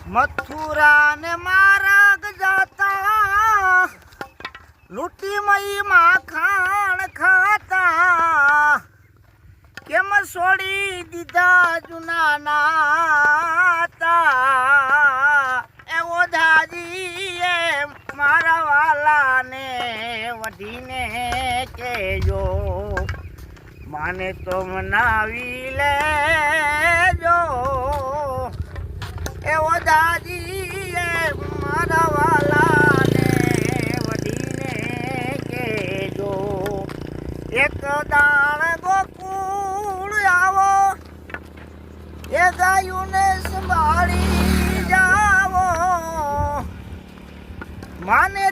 મથુરા ને માર્ગ જાતા લૂંટી મઈ માખણ ખાતા કેમ છોડી દીધા જૂના નાતા એવો દાદી એ મારા વાલાને વઢીને કેજો માને તો મનાવી લેજો એવો દાદી એ મારા વાલાને વઢીને કેજો એક દાણ ગોકુળ આવો એ ગાયુંને સંભાળી જાવો માને